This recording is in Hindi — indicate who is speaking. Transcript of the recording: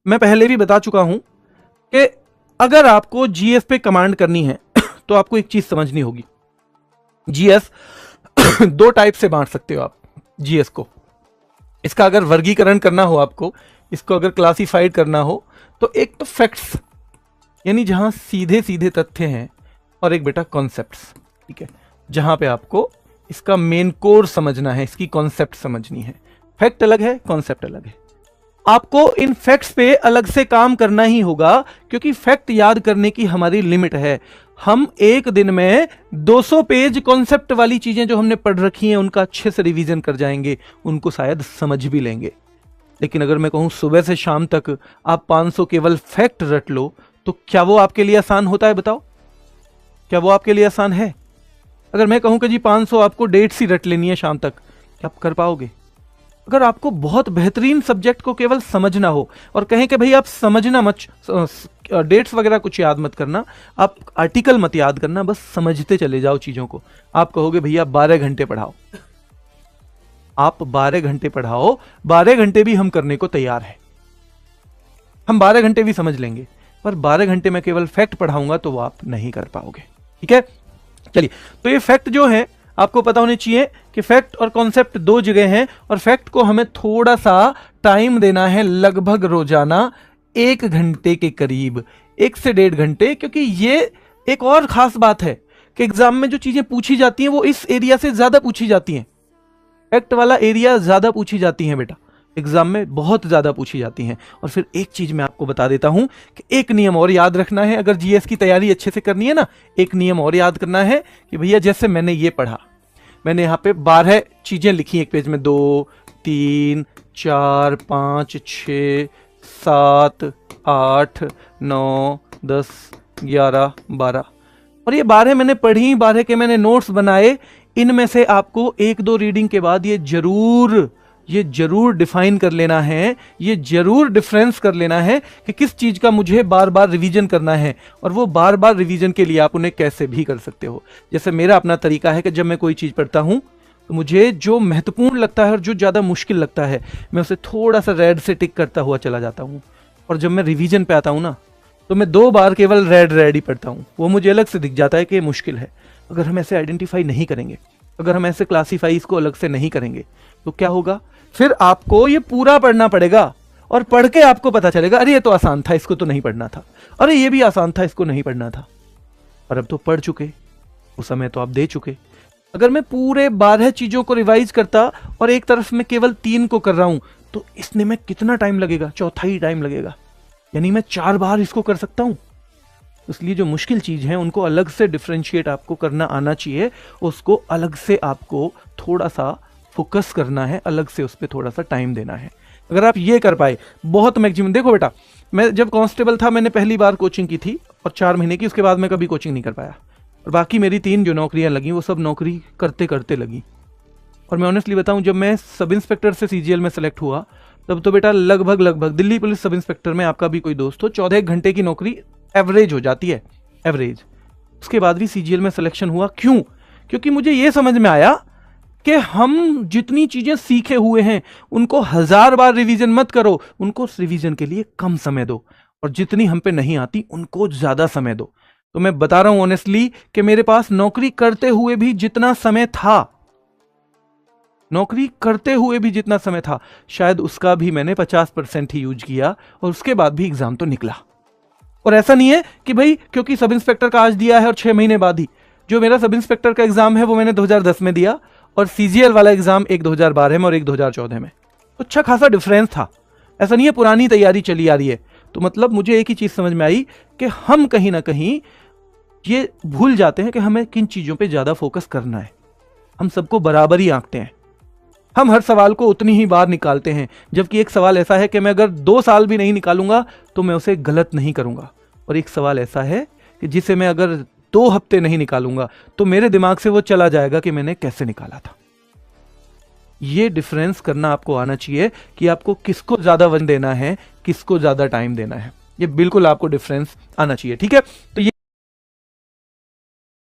Speaker 1: मैं पहले भी बता चुका हूं कि अगर आपको जीएस पे कमांड करनी है तो आपको एक चीज समझनी होगी। जीएस दो टाइप से बांट सकते हो आप जीएस को। इसका अगर वर्गीकरण करना हो, आपको इसको अगर क्लासिफाइड करना हो, तो एक तो फैक्ट्स यानी जहां सीधे सीधे तथ्य हैं, और एक बेटा कॉन्सेप्ट्स, ठीक है, जहां पे आपको इसका मेन कोर समझना है, इसकी कॉन्सेप्ट समझनी है। फैक्ट अलग है, कॉन्सेप्ट अलग है। आपको इन फैक्ट्स पे अलग से काम करना ही होगा, क्योंकि फैक्ट याद करने की हमारी लिमिट है। हम एक दिन में 200 पेज कॉन्सेप्ट वाली चीजें जो हमने पढ़ रखी हैं उनका अच्छे से रिवीजन कर जाएंगे, उनको शायद समझ भी लेंगे। लेकिन अगर मैं कहूं सुबह से शाम तक आप 500 केवल फैक्ट रट लो, तो क्या वो आपके लिए आसान होता है? बताओ, क्या वो आपके लिए आसान है? अगर मैं कहूं कि जी 500 आपको डेट्स ही रट लेनी है शाम तक, क्या आप कर पाओगे? अगर आपको बहुत बेहतरीन सब्जेक्ट को केवल समझना हो और कहें कि भाई आप समझना मत, डेट्स वगैरह कुछ याद मत करना, आप आर्टिकल मत याद करना, बस समझते चले जाओ चीजों को। आप कहोगे भैया 12 घंटे पढ़ाओ, आप 12 घंटे पढ़ाओ, 12 घंटे भी हम करने को तैयार है, हम 12 घंटे भी समझ लेंगे, पर 12 घंटे में केवल फैक्ट पढ़ाऊंगा तो वो आप नहीं कर पाओगे। ठीक है, चलिए, तो ये फैक्ट जो है आपको पता होने चाहिए कि फैक्ट और कॉन्सेप्ट दो जगह हैं, और फैक्ट को हमें थोड़ा सा टाइम देना है, लगभग रोजाना 1 घंटे के करीब, 1 से 1.5 घंटे, क्योंकि ये एक और खास बात है कि एग्जाम में जो चीजें पूछी जाती हैं वो इस एरिया से ज्यादा पूछी जाती हैं। फैक्ट वाला एरिया ज्यादा पूछी जाती हैं बेटा, एग्जाम में बहुत ज्यादा पूछी जाती हैं। और फिर एक चीज मैं आपको बता देता हूं कि एक नियम और याद रखना है, अगर जीएस की तैयारी अच्छे से करनी है ना, एक नियम और याद करना है कि भैया जैसे मैंने ये पढ़ा, मैंने यहाँ पे 12 चीजें लिखी एक पेज में, 2, 3, 4, 5, 6, 7, 8, 9, 10, 11, 12, और ये 12 मैंने पढ़ी, 12 के मैंने नोट्स बनाए। इनमें से आपको 1-2 रीडिंग के बाद ये जरूर डिफाइन कर लेना है, ये जरूर डिफरेंस कर लेना है कि किस चीज का मुझे बार बार रिवीजन करना है, और वो बार बार रिवीजन के लिए आप उन्हें कैसे भी कर सकते हो। जैसे मेरा अपना तरीका है कि जब मैं कोई चीज पढ़ता हूं तो मुझे जो महत्वपूर्ण लगता है और जो ज्यादा मुश्किल लगता है, मैं उसे थोड़ा सा रेड से टिक करता हुआ चला जाता हूं, और जब मैं रिवीजन पे आता हूं ना, तो मैं 2 बार केवल रेड ही पढ़ता हूं, वो मुझे अलग से दिख जाता है कि ये मुश्किल है। अगर हम ऐसे आइडेंटिफाई नहीं करेंगे, अगर हम ऐसे क्लासीफाई इसको अलग से नहीं करेंगे, तो क्या होगा, फिर आपको ये पूरा पढ़ना पड़ेगा, और पढ़ के आपको पता चलेगा अरे ये तो आसान था, इसको तो नहीं पढ़ना था, अरे ये भी आसान था, इसको नहीं पढ़ना था। और अब तो पढ़ चुके, उस समय तो आप दे चुके। अगर मैं पूरे 12 चीजों को रिवाइज करता और एक तरफ में केवल 3 को कर रहा हूं, तो इसने में कितना टाइम लगेगा? चौथाई टाइम लगेगा, यानी मैं 4 बार इसको कर सकता हूं। इसलिए जो मुश्किल चीज है उनको अलग से डिफरेंशिएट आपको करना आना चाहिए, उसको अलग से आपको थोड़ा सा फोकस करना है, अलग से उस पर थोड़ा सा टाइम देना है। अगर आप ये कर पाए, बहुत मैक्सिमम। देखो बेटा, मैं जब कांस्टेबल था मैंने पहली बार कोचिंग की थी, और 4 महीने की, उसके बाद मैं कभी कोचिंग नहीं कर पाया, और बाकी मेरी 3 जो नौकरियां लगी वो सब नौकरी करते करते लगी। और मैं ऑनेस्टली बताऊं, जब मैं सब इंस्पेक्टर से सीजीएल में सेलेक्ट हुआ, तब तो बेटा लगभग दिल्ली पुलिस सब इंस्पेक्टर में आपका भी कोई दोस्त हो, 14 घंटे की नौकरी एवरेज हो जाती है, एवरेज। उसके बाद भी सीजीएल में सिलेक्शन हुआ। क्यों? क्योंकि मुझे यह समझ में आया कि हम जितनी चीजें सीखे हुए हैं उनको 1000 बार रिवीजन मत करो, उनको रिवीजन के लिए कम समय दो, और जितनी हम पे नहीं आती उनको ज्यादा समय दो। तो मैं बता रहा हूं ऑनेस्टली कि मेरे पास नौकरी करते हुए भी जितना समय था, नौकरी करते हुए भी जितना समय था, शायद उसका भी मैंने 50% ही यूज किया, और उसके बाद भी एग्जाम तो निकला। और ऐसा नहीं है कि भाई क्योंकि सब इंस्पेक्टर का आज दिया है और 6 महीने बाद ही, जो मेरा सब इंस्पेक्टर का एग्जाम है वो मैंने 2010 में दिया, और सीजीएल वाला एग्जाम एक 2012 में और एक 2014 में। तो अच्छा खासा डिफरेंस था। ऐसा नहीं है पुरानी तैयारी चली आ रही है। तो मतलब मुझे एक ही चीज समझ में आई कि हम कहीं ना कहीं ये भूल जाते हैं कि हमें किन चीजों पे ज्यादा फोकस करना है। हम सबको बराबर ही आंकते हैं, हम हर सवाल को उतनी ही बार निकालते हैं, जबकि एक सवाल ऐसा है कि मैं अगर 2 साल भी नहीं निकालूंगा तो मैं उसे गलत नहीं करूंगा, और एक सवाल ऐसा है कि जिसे मैं अगर 2 हफ्ते नहीं निकालूंगा तो मेरे दिमाग से वो चला जाएगा कि मैंने कैसे निकाला था। ये डिफरेंस करना आपको आना चाहिए कि आपको किसको ज्यादा वजन देना है, किसको ज्यादा टाइम देना है। ये बिल्कुल आपको डिफरेंस आना चाहिए। ठीक है, तो ये